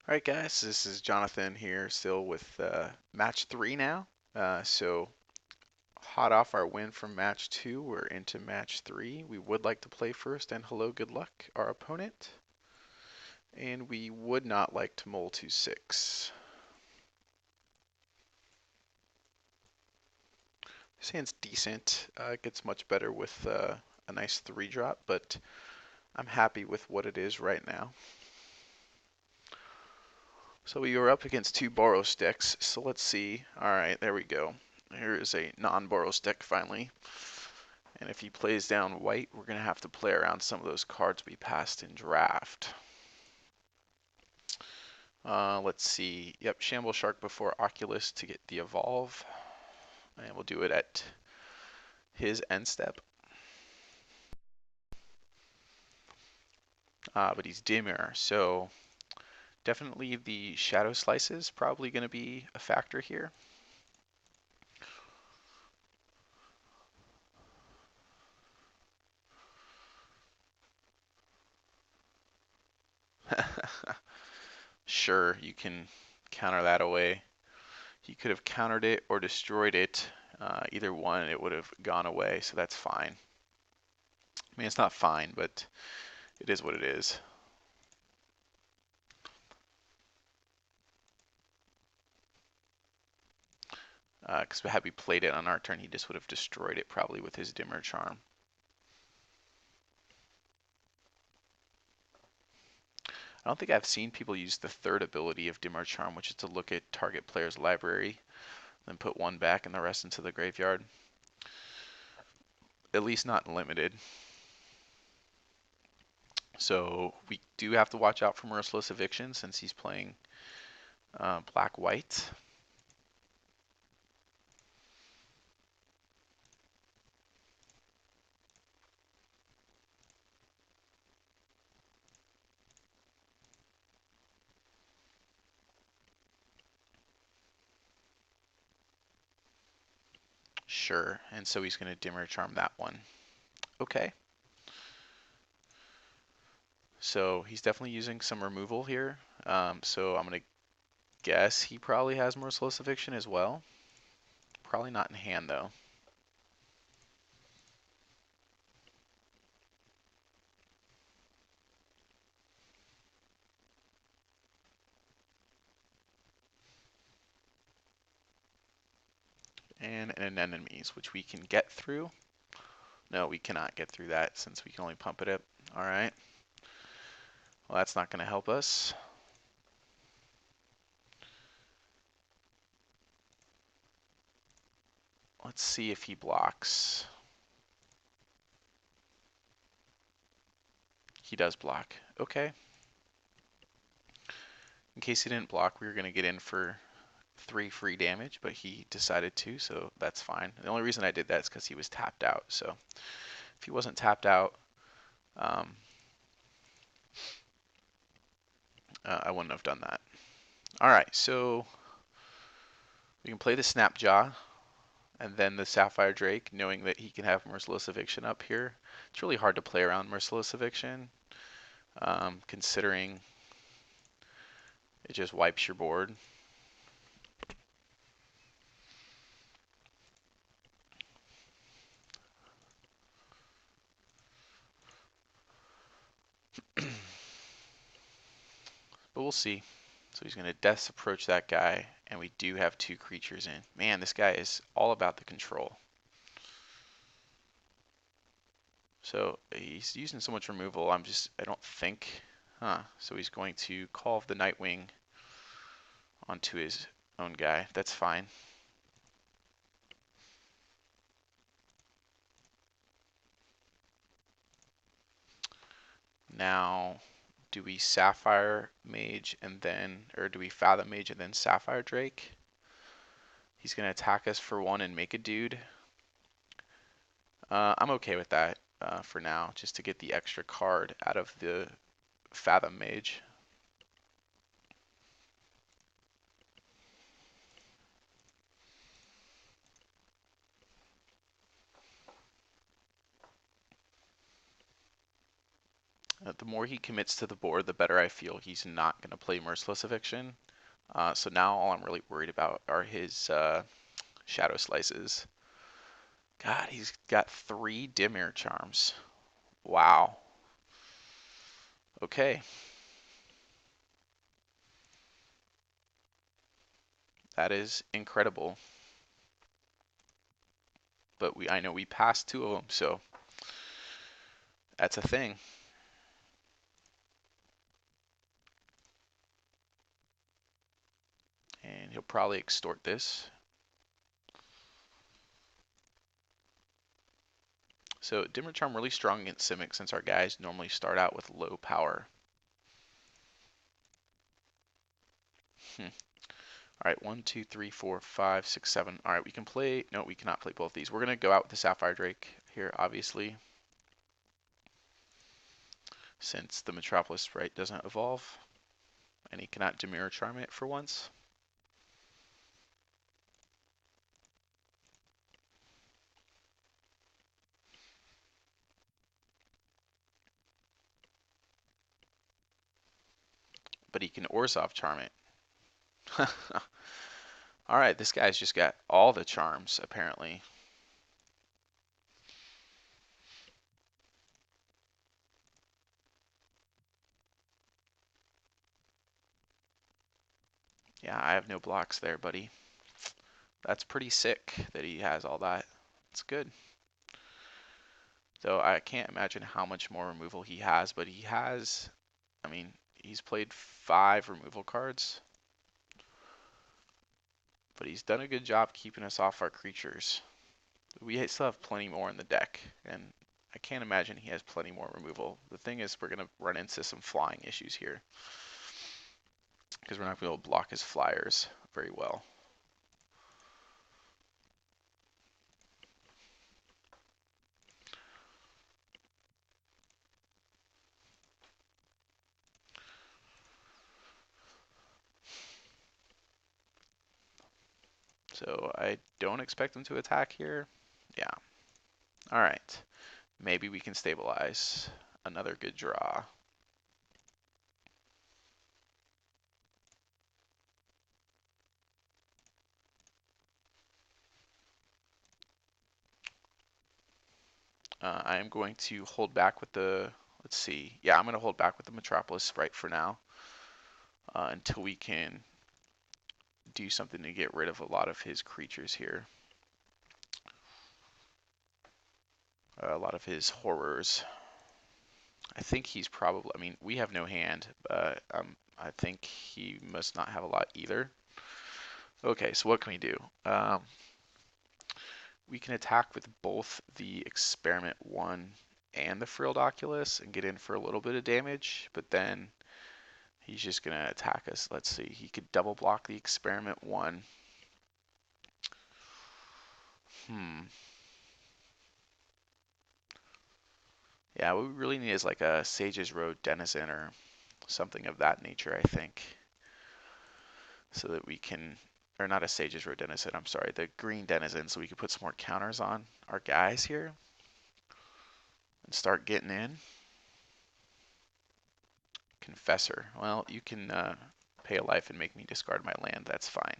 Alright guys, this is Jonathan here, still with match 3 now. So hot off our win from match 2, we're into match 3. We would like to play first, and hello, good luck, our opponent. And we would not like to mull to 6. This hand's decent. It gets much better with a nice 3-drop, but I'm happy with what it is right now. So we are up against 2 borrow sticks, so let's see. Alright, there we go. Here is a non-borrow stick finally. And if he plays down white, we're going to have to play around some of those cards we passed in draft. Let's see. Yep, Shamble Shark before Oculus to get the evolve. And we'll do it at his end step. But he's dimmer, so definitely the Shadow Slice is probably going to be a factor here. Sure, you can counter that away. He could have countered it or destroyed it. Either one, it would have gone away, so that's fine. I mean, it's not fine, but it is what it is. Because had we played it on our turn, he just would have destroyed it probably with his Dimmer Charm. I don't think I've seen people use the third ability of Dimmer Charm, which is to look at target player's library, then put one back and the rest into the graveyard. At least not limited. So we do have to watch out for Merciless Eviction since he's playing black-white. Sure, and so he's going to Dimmer Charm that one. Okay. So he's definitely using some removal here. So I'm going to guess he probably has Merciless Eviction as well. Probably not in hand, though. And anemones, which we can get through. No, we cannot get through that since we can only pump it up. All right. Well, that's not going to help us. Let's see if he blocks. He does block. Okay. In case he didn't block, we were going to get in for 3 free damage, but he decided to, so that's fine. The only reason I did that is because he was tapped out. So if he wasn't tapped out, I wouldn't have done that. All right, so we can play the Snapjaw and then the Sapphire Drake, knowing that he can have Merciless Eviction up here. It's really hard to play around Merciless Eviction, considering it just wipes your board. But we'll see. So he's going to Death's Approach that guy, and we do have 2 creatures in. Man, this guy is all about the control. So he's using so much removal, I don't think. So he's going to call the Nightwing onto his own guy. That's fine. Now, do we Sapphire Mage and then, or do we Fathom Mage and then Sapphire Drake? He's going to attack us for 1 and make a dude. I'm okay with that for now, just to get the extra card out of the Fathom Mage. The more he commits to the board, the better I feel he's not going to play Merciless Eviction. So now all I'm really worried about are his Shadow Slices. God, he's got 3 Dimir Charms. Wow. Okay. That is incredible. But I know we passed 2 of them, so that's a thing. And he'll probably extort this. So Dimmer Charm really strong against Simic since our guys normally start out with low power. Alright, 1, 2, 3, 4, 5, 6, 7. Alright, we can play... No, we cannot play both these. We're going to go out with the Sapphire Drake here, obviously. Since the Metropolis right doesn't evolve. And he cannot Dimir Charm it for once. But he can Orzhov Charm it. Alright, this guy's just got all the charms, apparently. Yeah, I have no blocks there, buddy. That's pretty sick that he has all that. It's good. Though I can't imagine how much more removal he has, but he has, I mean, he's played 5 removal cards. But he's done a good job keeping us off our creatures. We still have plenty more in the deck, and I can't imagine he has plenty more removal. The thing is, we're going to run into some flying issues here. Because we're not going to be able to block his flyers very well. So I don't expect him to attack here. Yeah. Alright. Maybe we can stabilize. Another good draw. I am going to hold back with the, let's see. Yeah, I'm going to hold back with the Metropolis right for now. Until we can do something to get rid of a lot of his creatures here. A lot of his horrors. I think he's probably, I mean, we have no hand, but I think he must not have a lot either. Okay, so what can we do? We can attack with both the Experiment 1 and the Frilled Oculus and get in for a little bit of damage, but then he's just going to attack us. Let's see, he could double block the Experiment 1. Yeah, what we really need is like a Sage's Road Denizen or something of that nature, I think. So that we can, or not a Sage's Road Denizen, I'm sorry, the Green Denizen, so we can put some more counters on our guys here and start getting in. Confessor. Well, you can pay a life and make me discard my land. That's fine.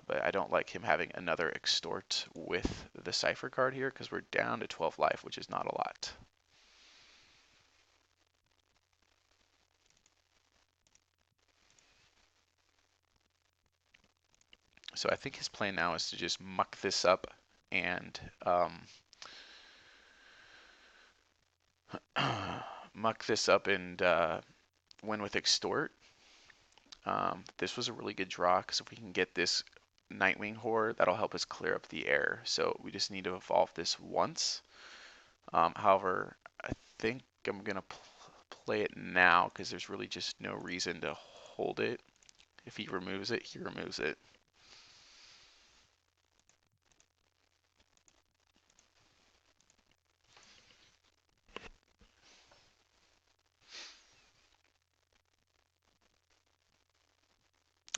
But I don't like him having another Extort with the Cipher card here because we're down to 12 life, which is not a lot. So I think his plan now is to just muck this up and win with Extort. This was a really good draw because if we can get this Nightwing Horde, that'll help us clear up the air. So we just need to evolve this once. However, I think I'm going to play it now because there's really just no reason to hold it. If he removes it, he removes it.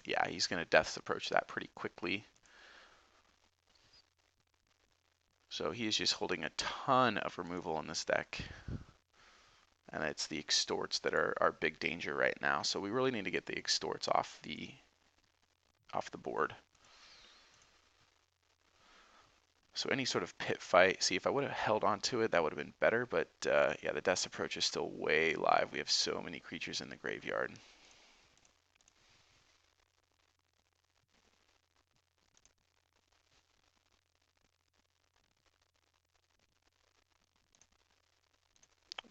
Yeah, he's going to Death's Approach that pretty quickly. So he is just holding a ton of removal in this deck. And it's the extorts that are our big danger right now. So we really need to get the extorts off the board. So any sort of pit fight, see if I would have held on to it, that would have been better. But yeah, the Death's Approach is still way live. We have so many creatures in the graveyard.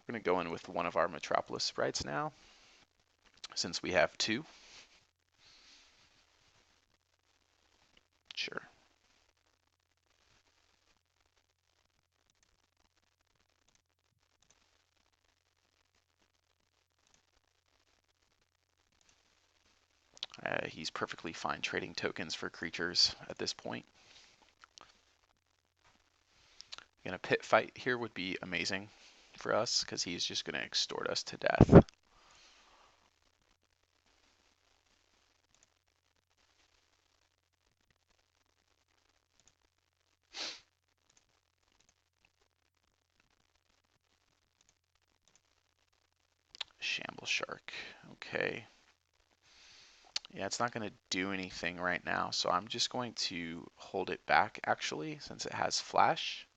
We're going to go in with one of our Metropolis sprites now, since we have two. Sure. He's perfectly fine trading tokens for creatures at this point. Again, a pit fight here would be amazing for us, because he's just going to extort us to death. Shamble Shark. Okay. Yeah, it's not going to do anything right now, so I'm just going to hold it back, actually, since it has flash.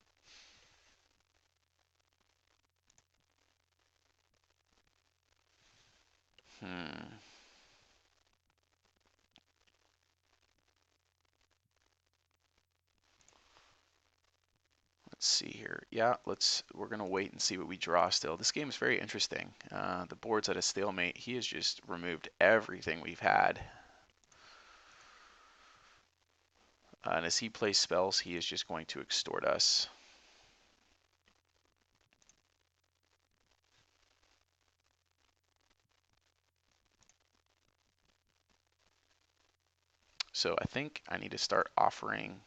Let's see here. Yeah, we're going to wait and see what we draw still. This game is very interesting. The board's at a stalemate. He has just removed everything we've had. And as he plays spells, he is just going to extort us. So I think I need to start offering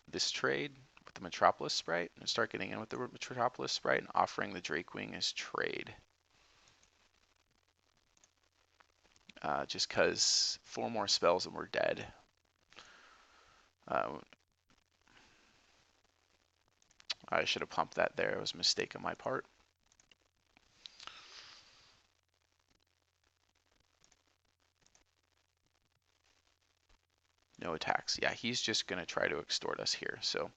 this trade with the Metropolis Sprite, and start getting in with the Metropolis Sprite and offering the Drakewing as trade. Just because 4 more spells and we're dead. I should have pumped that there. It was a mistake on my part. No attacks. Yeah, he's just going to try to extort us here. So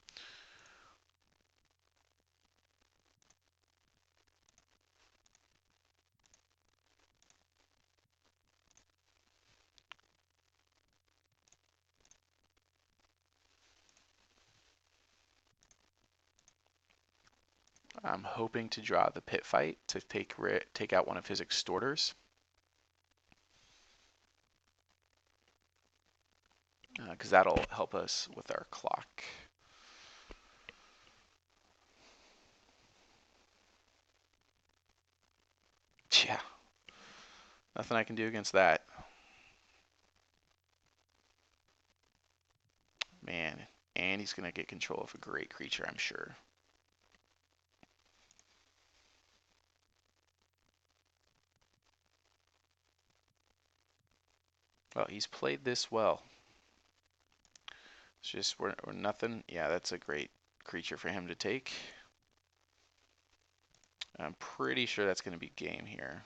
I'm hoping to draw the pit fight to take out one of his extorters. Because that'll help us with our clock. Yeah. Nothing I can do against that. Man. And he's going to get control of a great creature, I'm sure. Well, he's played this well. It's just we're nothing. Yeah, that's a great creature for him to take. I'm pretty sure that's going to be game here.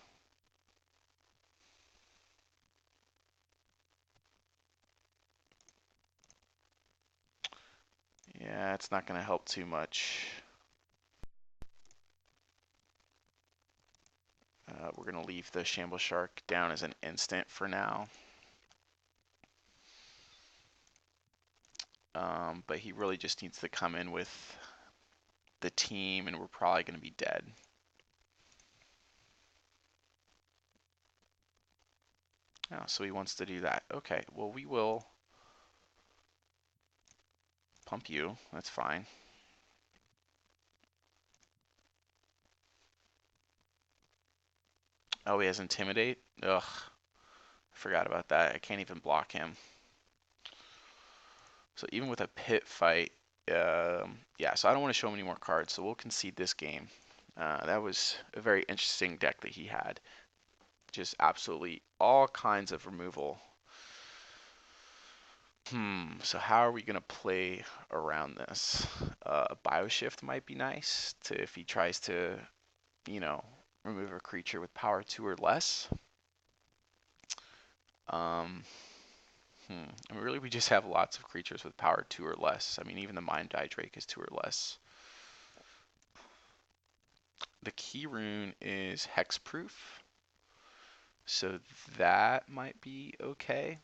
Yeah, it's not going to help too much. We're going to leave the Shamble Shark down as an instant for now. But he really just needs to come in with the team, and we're probably going to be dead. Oh, so he wants to do that. Okay, well, we will pump you. That's fine. Oh, he has Intimidate? Ugh. Forgot about that. I can't even block him. So even with a pit fight, yeah, so I don't want to show him any more cards, so we'll concede this game. That was a very interesting deck that he had. Just absolutely all kinds of removal. So how are we gonna play around this? Bioshift might be nice to if he tries to, you know, remove a creature with power 2 or less. Um, I mean, really, we just have lots of creatures with power 2 or less. I mean, even the Mind Die Drake is 2 or less. The key rune is hexproof, so that might be okay.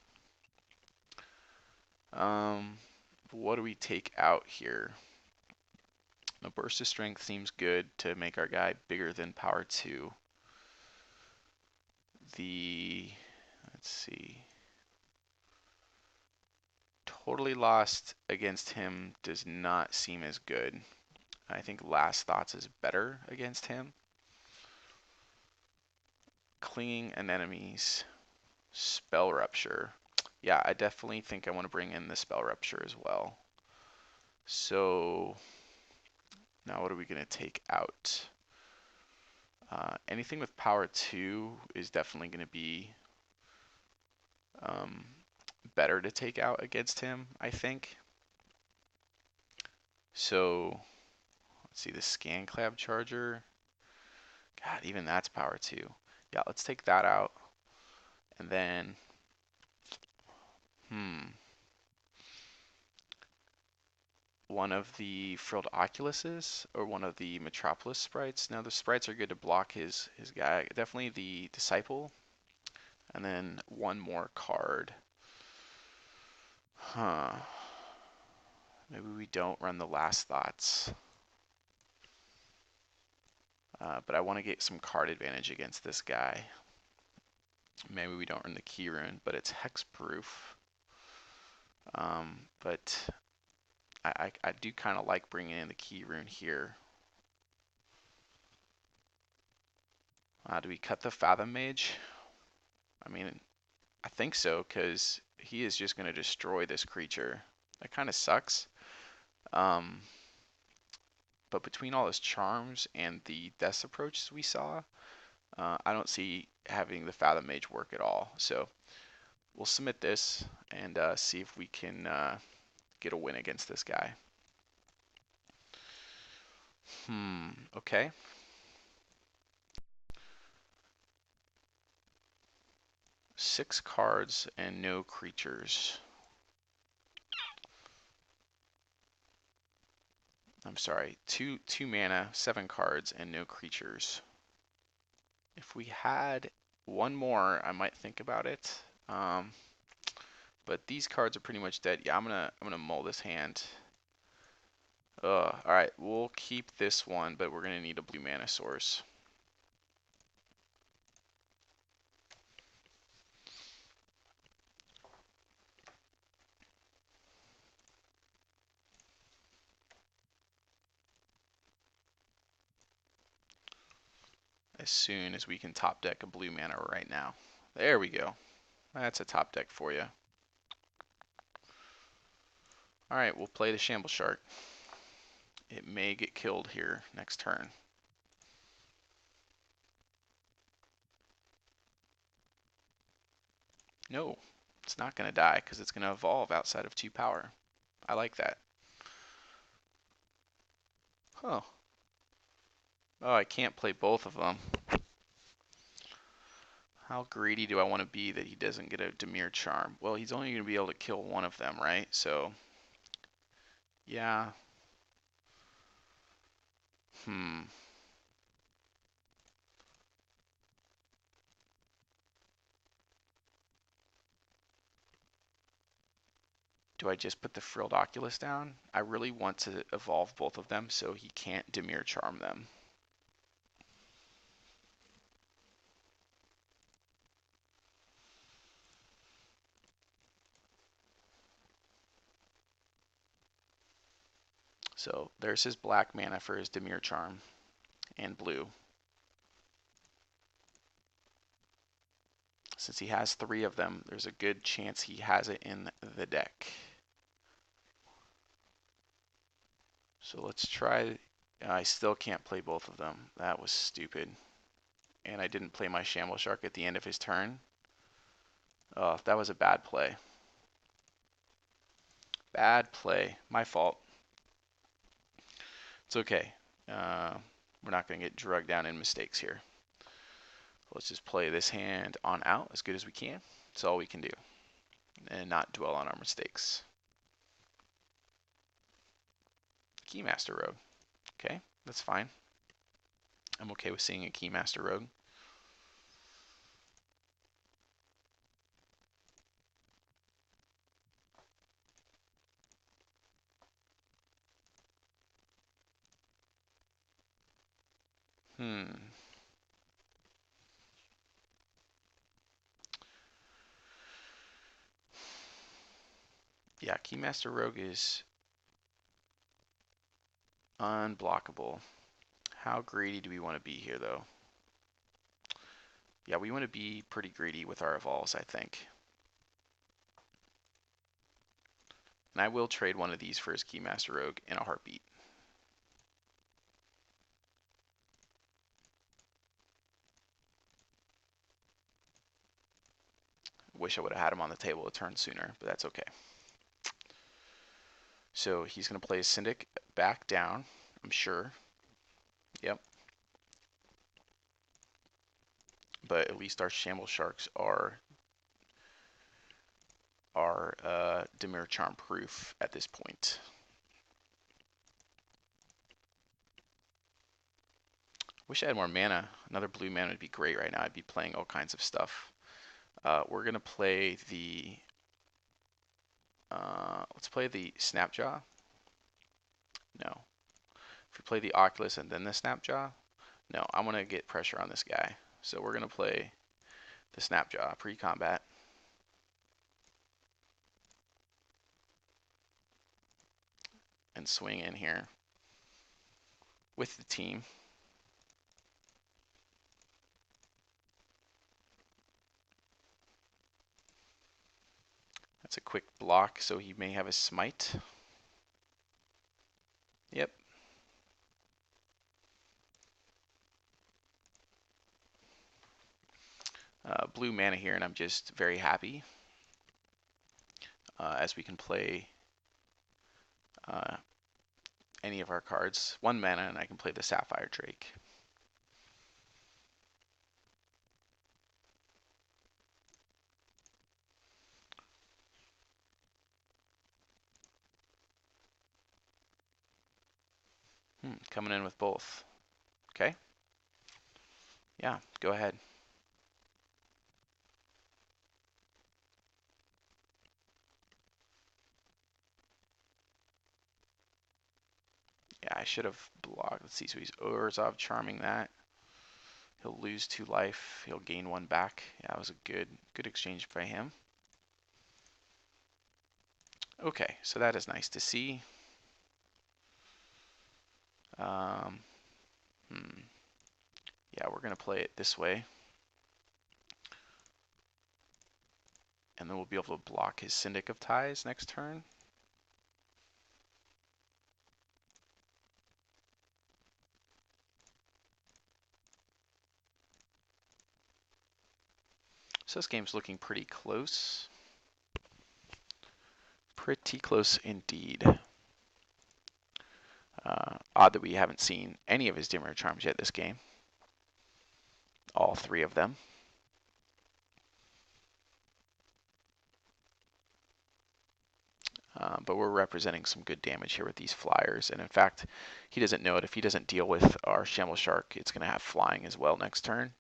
What do we take out here? A burst of strength seems good to make our guy bigger than power 2. Let's see. Totally Lost against him does not seem as good. I think Last Thoughts is better against him. Clinging Anemones, Spell Rupture. Yeah, I definitely think I want to bring in the Spell Rupture as well. So now what are we going to take out? Anything with power 2 is definitely going to be better to take out against him, I think. So let's see, the Scan Clav Charger. God, even that's power 2. Yeah, let's take that out. And then, one of the Frilled Oculuses or one of the Metropolis sprites. Now the sprites are good to block his guy. Definitely the Disciple. And then one more card. Maybe we don't run the Last Thoughts. But I want to get some card advantage against this guy. Maybe we don't run the Key Rune, but it's hexproof. But I do kind of like bringing in the Key Rune here. Do we cut the Fathom Mage? I mean, I think so, because he is just going to destroy this creature. That kind of sucks. But between all his charms and the Death approaches we saw, I don't see having the Fathom Mage work at all. So we'll submit this and see if we can get a win against this guy. Okay. Six cards and no creatures. I'm sorry, two mana, 7 cards, and no creatures. If we had one more, I might think about it. But these cards are pretty much dead. Yeah, I'm gonna mull this hand. All right, we'll keep this one, but we're gonna need a blue mana source. As soon as we can top deck a blue mana right now. There we go. That's a top deck for you. All right, we'll play the Shamble Shark. It may get killed here next turn. No, it's not going to die because it's going to evolve outside of 2 power. I like that. Huh. Oh, I can't play both of them. How greedy do I want to be that he doesn't get a Dimir Charm? Well, he's only going to be able to kill one of them, right? So, yeah. Do I just put the Frilled Oculus down? I really want to evolve both of them so he can't Dimir Charm them. So there's his black mana for his Dimir Charm and blue. Since he has 3 of them, there's a good chance he has it in the deck. So let's try. I still can't play both of them. That was stupid. And I didn't play my Shamble Shark at the end of his turn. Oh, that was a bad play. Bad play. My fault. It's okay. We're not going to get drugged down in mistakes here. Let's just play this hand on out as good as we can. That's all we can do. And not dwell on our mistakes. Keymaster Rogue. Okay, that's fine. I'm okay with seeing a Keymaster Rogue. Yeah, Keymaster Rogue is unblockable. How greedy do we want to be here, though? Yeah, we want to be pretty greedy with our evolves, I think. And I will trade one of these for his Keymaster Rogue in a heartbeat. Wish I would have had him on the table a turn sooner, but that's okay. So he's going to play his Syndic back down, I'm sure. Yep. But at least our Shamble Sharks are Dimir Charm proof at this point. Wish I had more mana. Another blue mana would be great right now. I'd be playing all kinds of stuff. We're gonna play the let's play the Snapjaw. No. If we play the Oculus and then the Snapjaw, no, I want to get pressure on this guy. So we're gonna play the Snapjaw pre-combat. And swing in here with the team. That's a quick block, so he may have a smite. Yep. Blue mana here, and I'm just very happy as we can play any of our cards. 1 mana, and I can play the Sapphire Drake. Coming in with both. Okay. Yeah, go ahead. Yeah, I should have blocked. Let's see, so he's Orzhov charming that. He'll lose 2 life. He'll gain 1 back. Yeah, that was a good exchange by him. Okay, so that is nice to see. Yeah, we're going to play it this way. And then we'll be able to block his Syndic of Ties next turn. So this game's looking pretty close. Pretty close indeed. Odd that we haven't seen any of his Dimmer Charms yet this game. All 3 of them. But we're representing some good damage here with these flyers. And in fact, he doesn't know it. If he doesn't deal with our Shamble Shark, it's going to have flying as well next turn.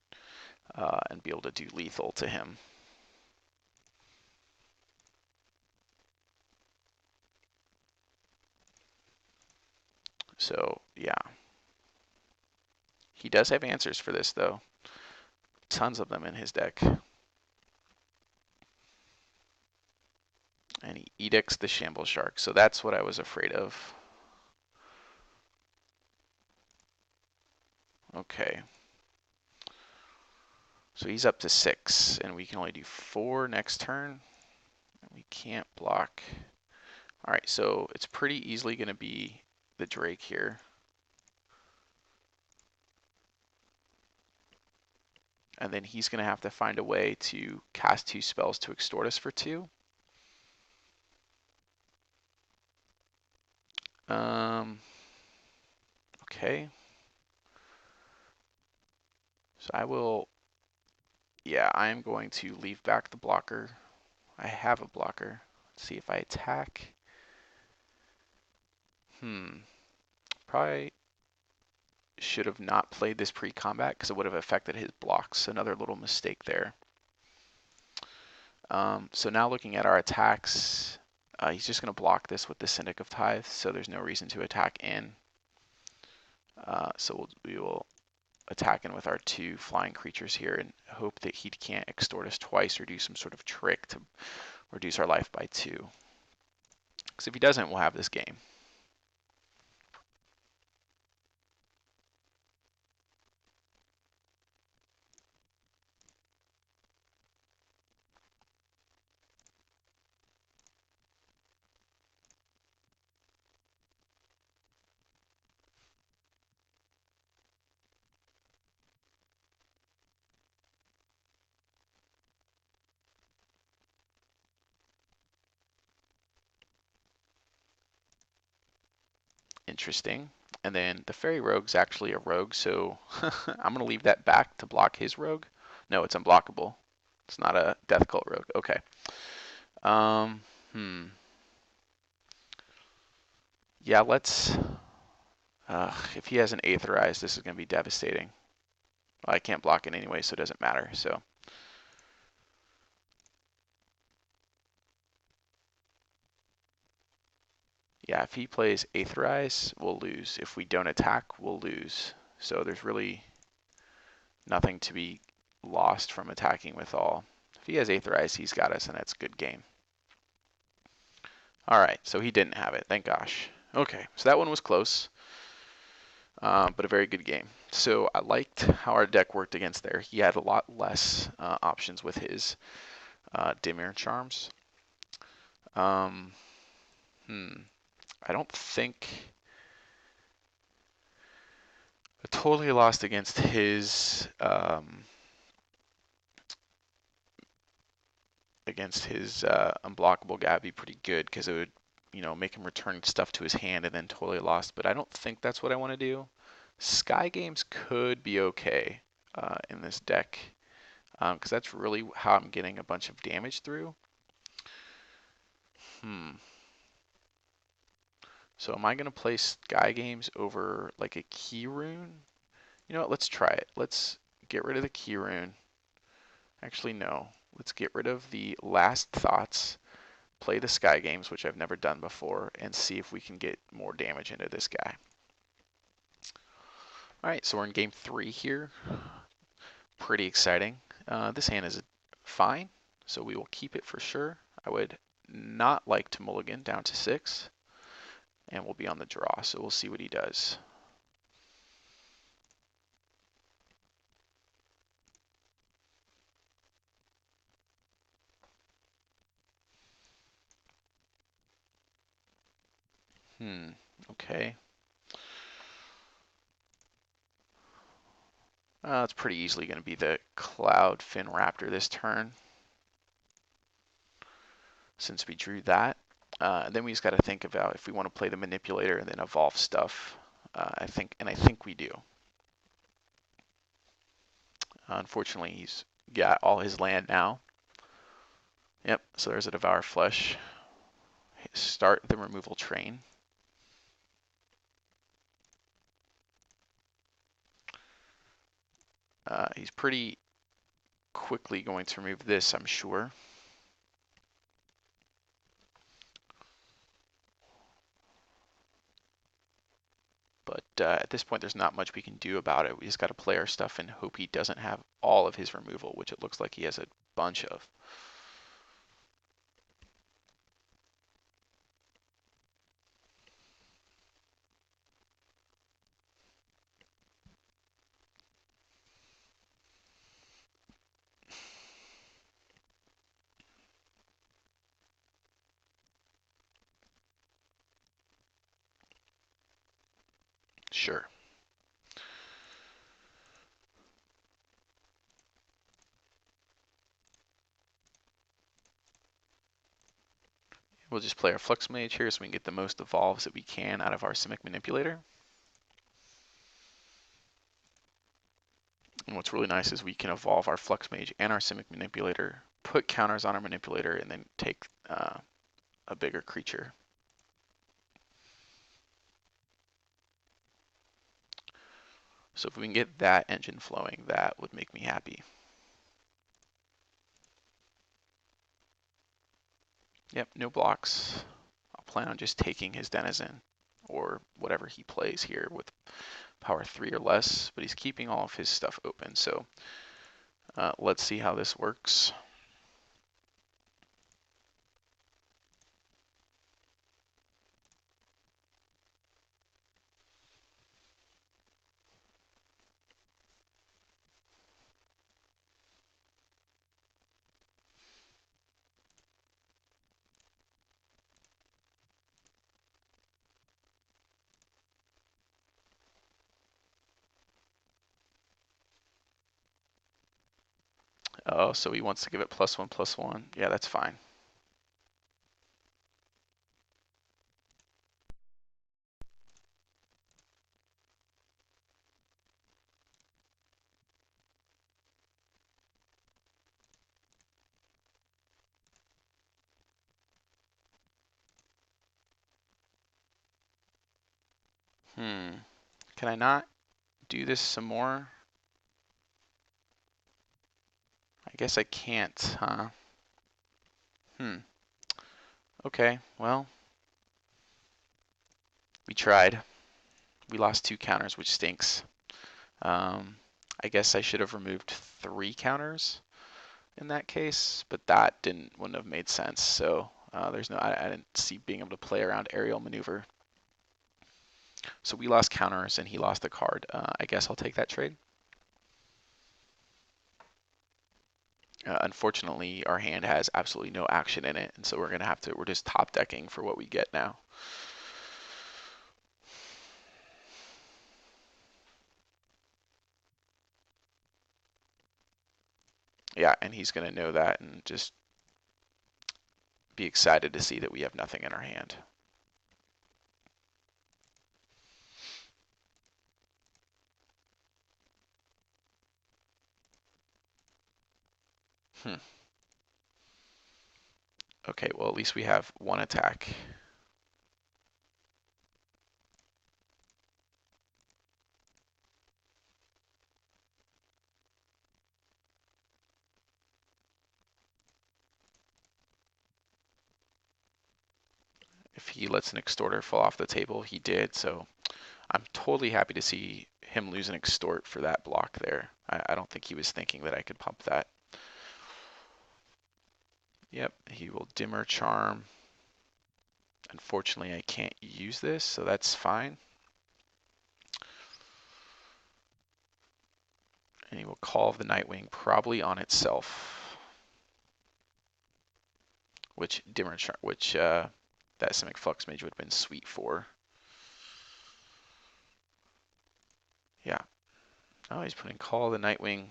And be able to do lethal to him. So, yeah. He does have answers for this, though. Tons of them in his deck. And he edicts the Shamble Shark. So that's what I was afraid of. Okay. So he's up to 6, and we can only do 4 next turn. We can't block. All right, so it's pretty easily going to be the Drake here. And then he's going to have to find a way to cast 2 spells to extort us for 2. Okay. So I will, yeah, I am going to leave back the blocker. I have a blocker. Let's see if I attack. Probably should have not played this pre-combat because it would have affected his blocks. Another little mistake there. So now looking at our attacks, he's just going to block this with the Syndic of Tithe, so there's no reason to attack in. So we will attack in with our 2 flying creatures here and hope that he can't extort us twice or do some sort of trick to reduce our life by 2. Because if he doesn't, we'll have this game. Interesting. And then the Fairy Rogue's actually a rogue, so I'm going to leave that back to block his rogue. No, it's unblockable. It's not a Death Cult rogue. Okay. Um, hmm. Yeah, let's... if he has an Aetherize, this is going to be devastating. Well, I can't block it anyway, so it doesn't matter. So yeah, if he plays Aetherize, we'll lose. If we don't attack, we'll lose. So there's really nothing to be lost from attacking with all. If he has Aetherize, he's got us, and that's a good game. All right, so he didn't have it. Thank gosh. Okay, so that one was close, but a very good game. So I liked how our deck worked against there. He had a lot less options with his Dimir Charms. I don't think I totally lost against his unblockable guy. Would be pretty good because it would, you know, make him return stuff to his hand and then totally lost. But I don't think that's what I want to do. Sky Games could be okay in this deck because that's really how I'm getting a bunch of damage through. So am I going to play Sky Games over like a Key Rune? You know what, let's try it. Let's get rid of the Key Rune. Actually, no. Let's get rid of the Last Thoughts, play the Sky Games, which I've never done before, and see if we can get more damage into this guy. Alright, so we're in game 3 here. Pretty exciting. This hand is fine, so we will keep it for sure. I would not like to mulligan down to 6, and we'll be on the draw, so we'll see what he does. Okay. It's pretty easily going to be the Cloud Fin Raptor this turn, since we drew that. Then we just got to think about if we want to play the Manipulator and then evolve stuff. I think we do. Unfortunately, he's got all his land now. Yep, so there's a Devour Flesh. Start the removal train. He's pretty quickly going to remove this, I'm sure. But at this point, there's not much we can do about it. We just got to play our stuff and hope he doesn't have all of his removal, which it looks like he has a bunch of. Sure. We'll just play our Flux Mage here so we can get the most evolves that we can out of our Simic Manipulator. And what's really nice is we can evolve our Flux Mage and our Simic Manipulator, put counters on our Manipulator, and then take a bigger creature. So if we can get that engine flowing, that would make me happy. Yep, no blocks. I'll plan on just taking his Denizen, or whatever he plays here with power 3 or less, but he's keeping all of his stuff open, so let's see how this works. Oh, so he wants to give it +1/+1. Yeah, that's fine. Can I not do this some more? I guess I can't, huh? Okay, well, we tried. We lost 2 counters, which stinks. I guess I should have removed 3 counters in that case, but that wouldn't have made sense. So there's no, I didn't see being able to play around aerial maneuver. So we lost counters and he lost a card. I guess I'll take that trade. Unfortunately, our hand has absolutely no action in it, and so we're just top decking for what we get now. Yeah, and he's going to know that and just be excited to see that we have nothing in our hand. Okay, well, at least we have 1 attack. If he lets an Extorter fall off the table, he did, so I'm totally happy to see him lose an Extort for that block there. I don't think he was thinking that I could pump that. Yep, he will Dimmer Charm. Unfortunately, I can't use this, so that's fine. And he will Call of the Nightwing probably on itself. Which Dimmer Charm, that Simic Flux Mage would have been sweet for. Yeah. Oh, he's putting Call of the Nightwing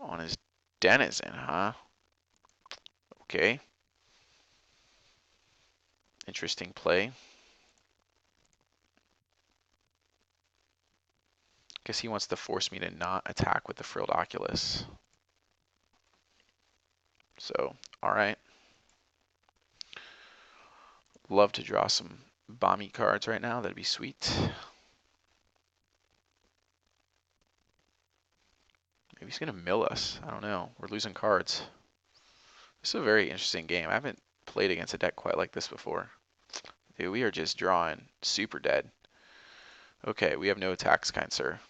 on his Denizen, huh? Okay. Interesting play. Guess he wants to force me to not attack with the Frilled Oculus. So, alright. Love to draw some bomby cards right now. That'd be sweet. Maybe he's going to mill us. I don't know. We're losing cards. This is a very interesting game. I haven't played against a deck quite like this before. Dude, we are just drawing super dead. Okay, we have no attacks, kind sir.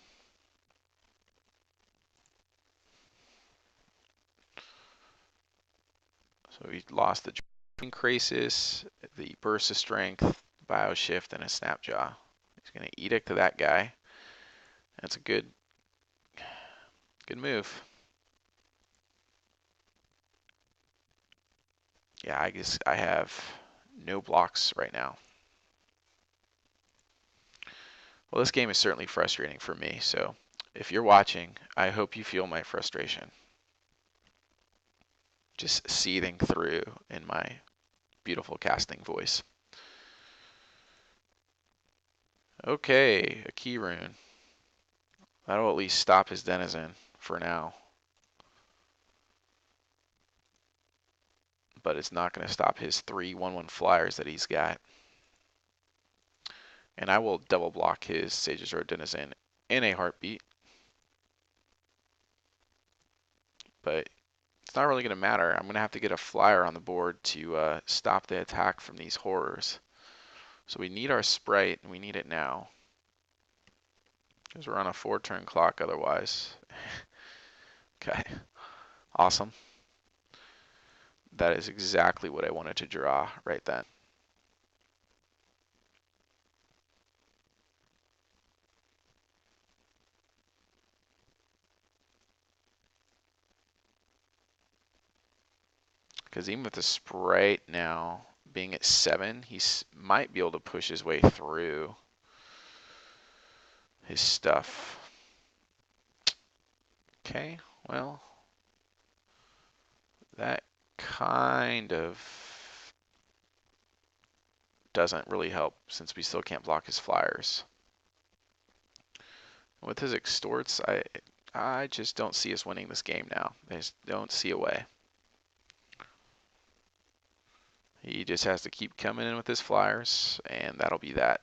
So we lost the Crisis, the Burst of Strength, Bioshift, and a Snapjaw. He's going to Edict to that guy. That's a good move. Yeah, I guess I have no blocks right now. Well, this game is certainly frustrating for me, so if you're watching, I hope you feel my frustration. Just seething through in my beautiful casting voice. Okay, a Key Rune. That'll at least stop his Denizen for now. But it's not going to stop his 3 1/1 flyers that he's got. And I will double block his Sage's Road Denizen in a heartbeat. But it's not really going to matter. I'm going to have to get a flyer on the board to stop the attack from these horrors. So we need our Sprite, and we need it now. Because we're on a 4-turn clock otherwise. Okay, awesome. That is exactly what I wanted to draw right then. Because even with the Sprite now being at 7, he might be able to push his way through his stuff. Okay, well, that kind of doesn't really help since we still can't block his flyers. With his extorts, I just don't see us winning this game now. I just don't see a way. He just has to keep coming in with his flyers, and that'll be that.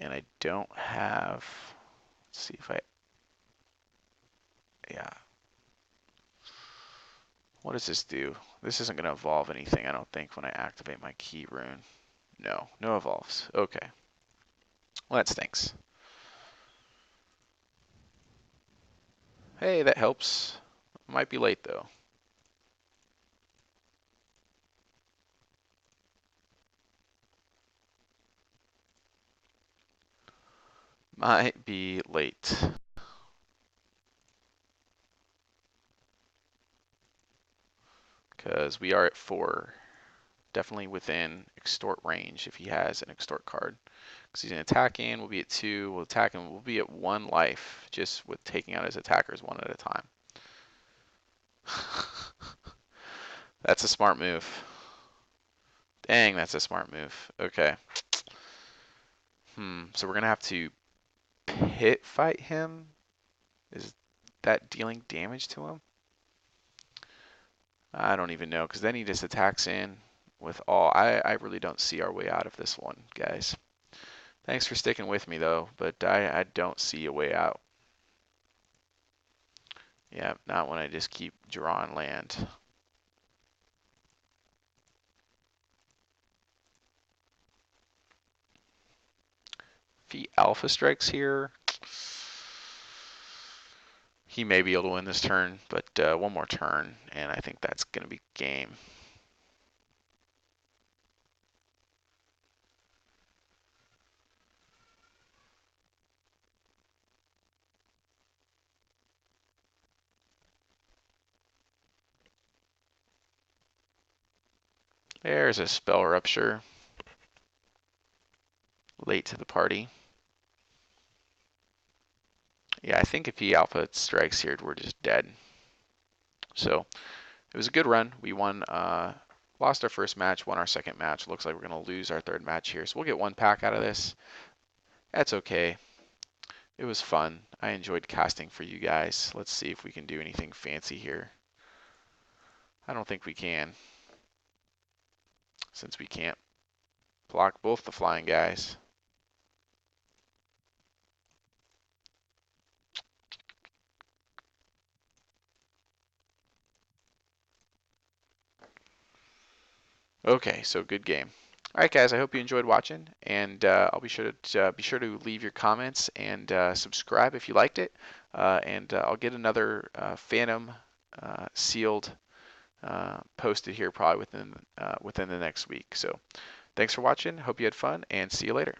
And I don't have, let's see if yeah. What does this do? This isn't going to evolve anything, I don't think, when I activate my key rune. No evolves. Okay. Well, that stinks. Hey, that helps. Might be late, though. Might be late. Because we are at 4. Definitely within extort range if he has an extort card. Because he's going to attack in, we'll be at 2. We'll attack him, we'll be at 1 life, just with taking out his attackers one at a time. That's a smart move. Dang, that's a smart move. Okay. So we're going to have to pit fight him? Is that dealing damage to him? I don't even know, because then he just attacks in with all. I really don't see our way out of this one, guys. Thanks for sticking with me, though, but I don't see a way out. Yeah, not when I just keep drawing land. If he alpha strikes here, he may be able to win this turn, but one more turn, and I think that's going to be game. There's a spell rupture. Late to the party. Yeah, I think if he alpha strikes here, we're just dead. So it was a good run. We won, lost our first match, won our second match. Looks like we're going to lose our third match here. So we'll get 1 pack out of this. That's okay. It was fun. I enjoyed casting for you guys. Let's see if we can do anything fancy here. I don't think we can, since we can't block both the flying guys. Okay, so good game. All right, guys. I hope you enjoyed watching, and I'll be sure to leave your comments and subscribe if you liked it. And I'll get another Phantom sealed posted here probably within the next week. So, thanks for watching. Hope you had fun, and see you later.